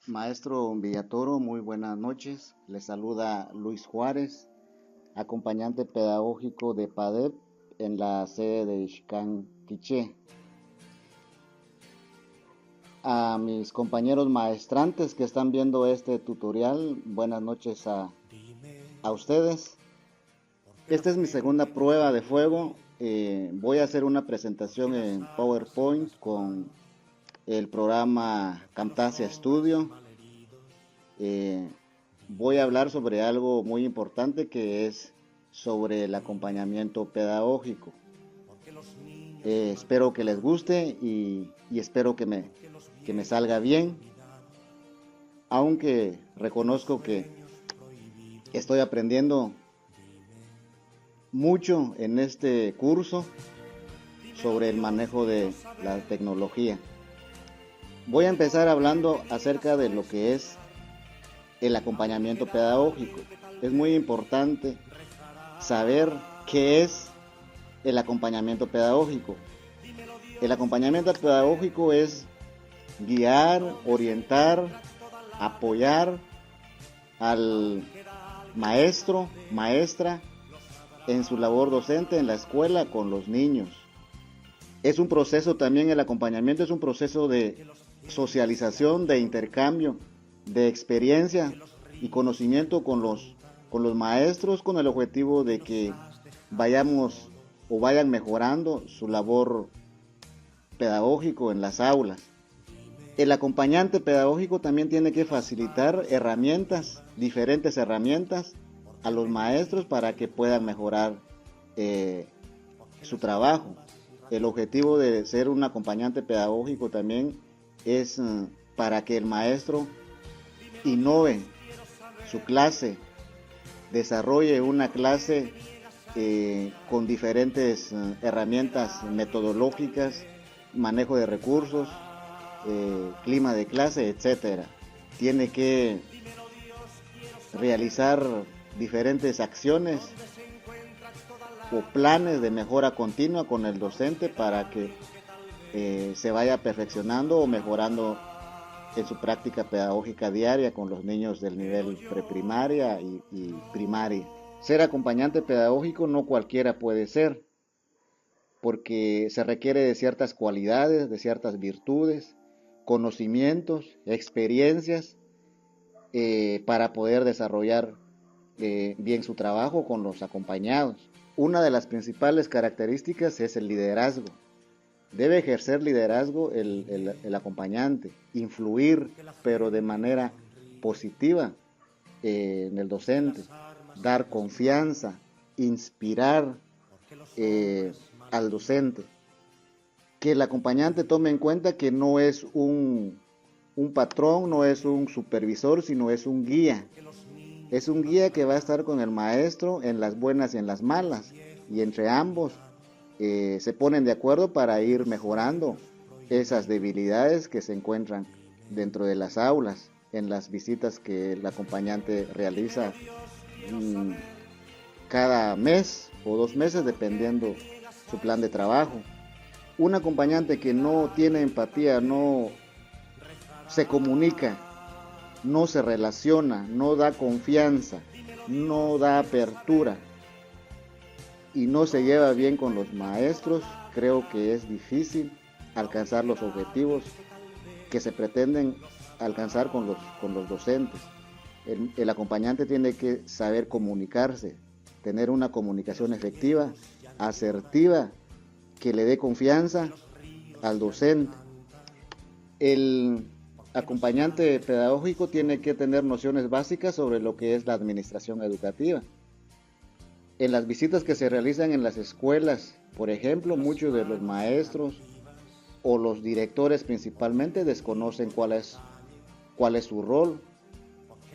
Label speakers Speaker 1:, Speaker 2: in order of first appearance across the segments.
Speaker 1: Maestro Villatoro, muy buenas noches. Le saluda Luis Juárez, acompañante pedagógico de PADEP en la sede de Ixcán, Quiché. A mis compañeros maestrantes que están viendo este tutorial, buenas noches a ustedes. Esta es mi segunda prueba de fuego. Voy a hacer una presentación en PowerPoint con el programa Camtasia Studio. Voy a hablar sobre algo muy importante que es sobre el acompañamiento pedagógico. Espero que les guste y espero que me salga bien, aunque reconozco que estoy aprendiendo mucho en este curso sobre el manejo de la tecnología. Voy a empezar hablando acerca de lo que es el acompañamiento pedagógico. Es muy importante saber qué es el acompañamiento pedagógico. El acompañamiento pedagógico es guiar, orientar, apoyar al maestro, maestra en su labor docente en la escuela con los niños. Es un proceso también, el acompañamiento es un proceso de socialización, de intercambio, de experiencia y conocimiento con los maestros, con el objetivo de que vayamos o vayan mejorando su labor pedagógico en las aulas. El acompañante pedagógico también tiene que facilitar herramientas, diferentes herramientas a los maestros para que puedan mejorar su trabajo. El objetivo de ser un acompañante pedagógico también es para que el maestro innove su clase, desarrolle una clase con diferentes herramientas metodológicas, manejo de recursos, clima de clase, etcétera. Tiene que realizar diferentes acciones o planes de mejora continua con el docente para que se vaya perfeccionando o mejorando en su práctica pedagógica diaria con los niños del nivel preprimaria y primaria. Ser acompañante pedagógico no cualquiera puede ser, porque se requiere de ciertas cualidades, de ciertas virtudes, conocimientos, experiencias para poder desarrollar bien su trabajo con los acompañados. Una de las principales características es el liderazgo. Debe ejercer liderazgo el acompañante, influir, pero de manera positiva en el docente, dar confianza, inspirar al docente. Que el acompañante tome en cuenta que no es un patrón, no es un supervisor, sino es un guía. Es un guía que va a estar con el maestro en las buenas y en las malas, y entre ambos se ponen de acuerdo para ir mejorando esas debilidades que se encuentran dentro de las aulas, en las visitas que el acompañante realiza cada mes o 2 meses, dependiendo su plan de trabajo. Un acompañante que no tiene empatía, no se comunica, no se relaciona, no da confianza, no da apertura y no se lleva bien con los maestros, creo que es difícil alcanzar los objetivos que se pretenden alcanzar con los docentes. El acompañante tiene que saber comunicarse, tener una comunicación efectiva, asertiva, que le dé confianza al docente. El acompañante pedagógico tiene que tener nociones básicas sobre lo que es la administración educativa. En las visitas que se realizan en las escuelas, por ejemplo, muchos de los maestros o los directores principalmente desconocen cuál es su rol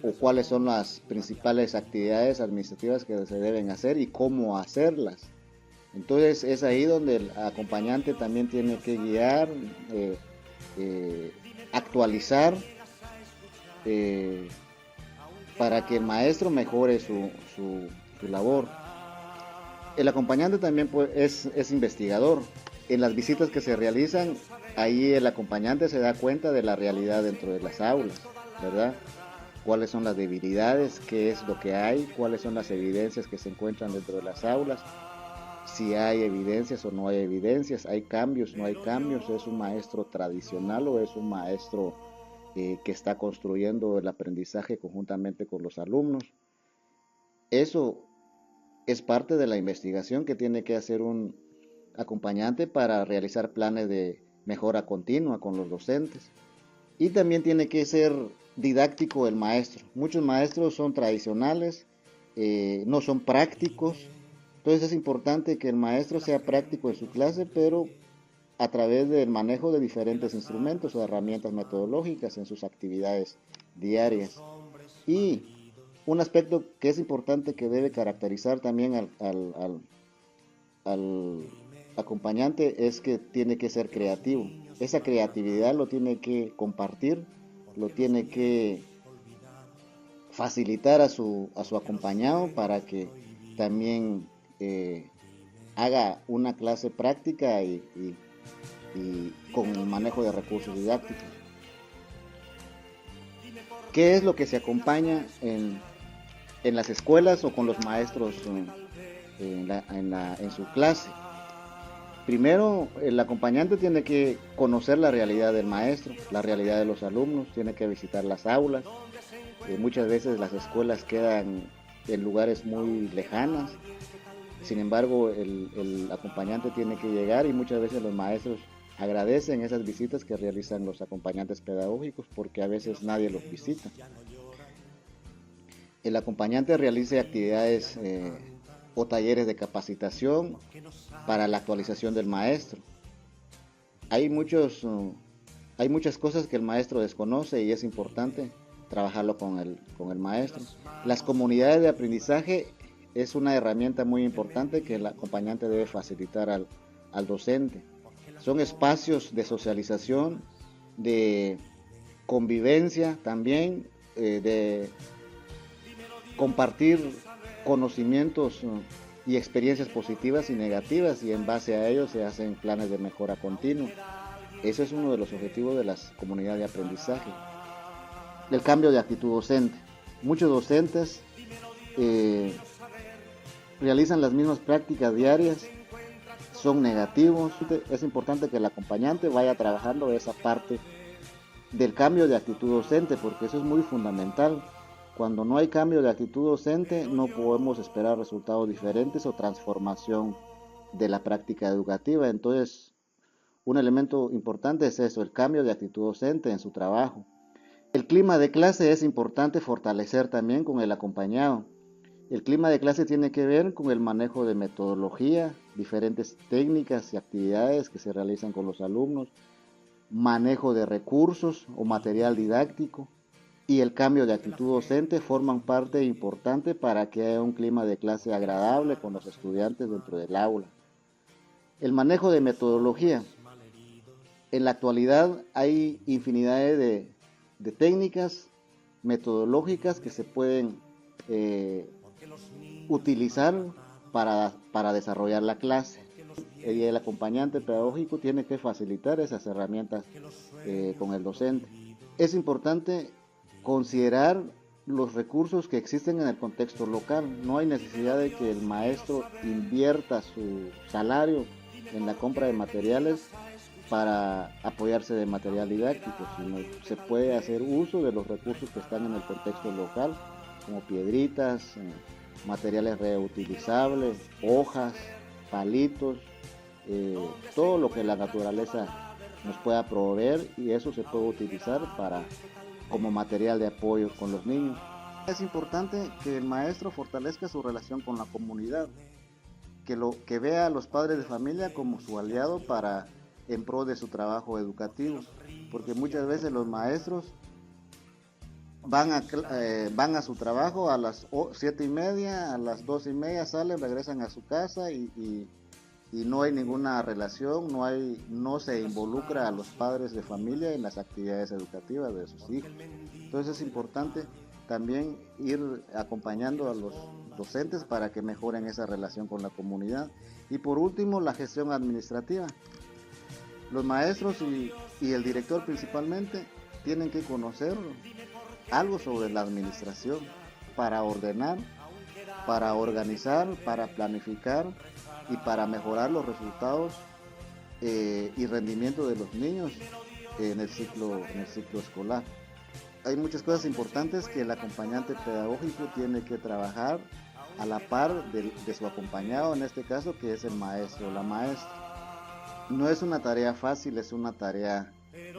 Speaker 1: o cuáles son las principales actividades administrativas que se deben hacer y cómo hacerlas. Entonces es ahí donde el acompañante también tiene que guiar, actualizar para que el maestro mejore su labor. El acompañante también es investigador. En las visitas que se realizan, ahí el acompañante se da cuenta de la realidad dentro de las aulas. ¿verdad? Cuáles son las debilidades, qué es lo que hay, cuáles son las evidencias que se encuentran dentro de las aulas, si hay evidencias o no hay evidencias, hay cambios, no hay cambios, es un maestro tradicional o es un maestro que está construyendo el aprendizaje conjuntamente con los alumnos. Eso es parte de la investigación que tiene que hacer un acompañante para realizar planes de mejora continua con los docentes. Y también tiene que ser didáctico el maestro. Muchos maestros son tradicionales, no son prácticos. Entonces es importante que el maestro sea práctico en su clase, pero a través del manejo de diferentes instrumentos o herramientas metodológicas en sus actividades diarias. Y un aspecto que es importante que debe caracterizar también al acompañante es que tiene que ser creativo. Esa creatividad lo tiene que compartir, lo tiene que facilitar a su acompañado para que también haga una clase práctica y con el manejo de recursos didácticos. ¿Qué es lo que se acompaña en las escuelas o con los maestros en su clase? Primero, el acompañante tiene que conocer la realidad del maestro, la realidad de los alumnos, tiene que visitar las aulas. Muchas veces las escuelas quedan en lugares muy lejanos, sin embargo el acompañante tiene que llegar y muchas veces los maestros agradecen esas visitas que realizan los acompañantes pedagógicos porque a veces nadie los visita. El acompañante realiza actividades o talleres de capacitación para la actualización del maestro. Hay muchas cosas que el maestro desconoce y es importante trabajarlo con el maestro. Las comunidades de aprendizaje es una herramienta muy importante que el acompañante debe facilitar al docente. Son espacios de socialización, de convivencia también, de compartir conocimientos y experiencias positivas y negativas y en base a ello se hacen planes de mejora continua. Ese es uno de los objetivos de las comunidades de aprendizaje. El cambio de actitud docente. Muchos docentes realizan las mismas prácticas diarias, son negativos. Es importante que el acompañante vaya trabajando esa parte del cambio de actitud docente porque eso es muy fundamental. Cuando no hay cambio de actitud docente no podemos esperar resultados diferentes o transformación de la práctica educativa. Entonces, un elemento importante es eso, el cambio de actitud docente en su trabajo. El clima de clase es importante fortalecer también con el acompañado. El clima de clase tiene que ver con el manejo de metodología, diferentes técnicas y actividades que se realizan con los alumnos, manejo de recursos o material didáctico y el cambio de actitud docente forman parte importante para que haya un clima de clase agradable con los estudiantes dentro del aula. El manejo de metodología. En la actualidad hay infinidad de técnicas metodológicas que se pueden utilizar para desarrollar la clase. Y el acompañante pedagógico tiene que facilitar esas herramientas con el docente. Es importante considerar los recursos que existen en el contexto local. No hay necesidad de que el maestro invierta su salario en la compra de materiales para apoyarse de material didáctico, sino se puede hacer uso de los recursos que están en el contexto local, como piedritas, materiales reutilizables, hojas, palitos, todo lo que la naturaleza nos pueda proveer y eso se puede utilizar como material de apoyo con los niños. Es importante que el maestro fortalezca su relación con la comunidad, que vea a los padres de familia como su aliado en pro de su trabajo educativo, porque muchas veces los maestros van a su trabajo a las 7:30, a las 2:30 salen, regresan a su casa y no hay ninguna relación, no se involucra a los padres de familia en las actividades educativas de sus hijos. Entonces es importante también ir acompañando a los docentes para que mejoren esa relación con la comunidad. Y por último, la gestión administrativa. Los maestros y el director principalmente tienen que conocer algo sobre la administración para ordenar, para organizar, para planificar y para mejorar los resultados y rendimiento de los niños en el ciclo escolar. Hay muchas cosas importantes que el acompañante pedagógico tiene que trabajar a la par de su acompañado, en este caso que es el maestro o la maestra. No es una tarea fácil, es una tarea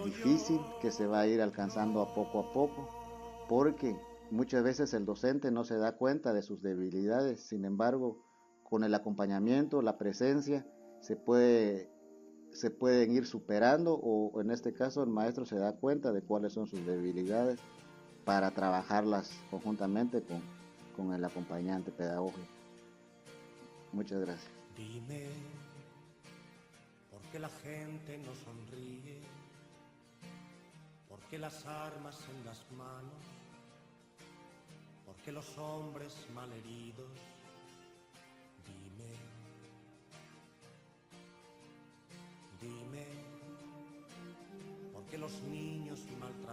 Speaker 1: difícil que se va a ir alcanzando a poco, porque muchas veces el docente no se da cuenta de sus debilidades. Sin embargo, con el acompañamiento, la presencia, se pueden ir superando, o en este caso el maestro se da cuenta de cuáles son sus debilidades para trabajarlas conjuntamente con el acompañante pedagógico. Muchas gracias.
Speaker 2: Dime, ¿por qué la gente no sonríe? ¿Por qué las armas en las manos? ¿Por qué los hombres malheridos? Dime, dime, ¿por qué los niños maltratados?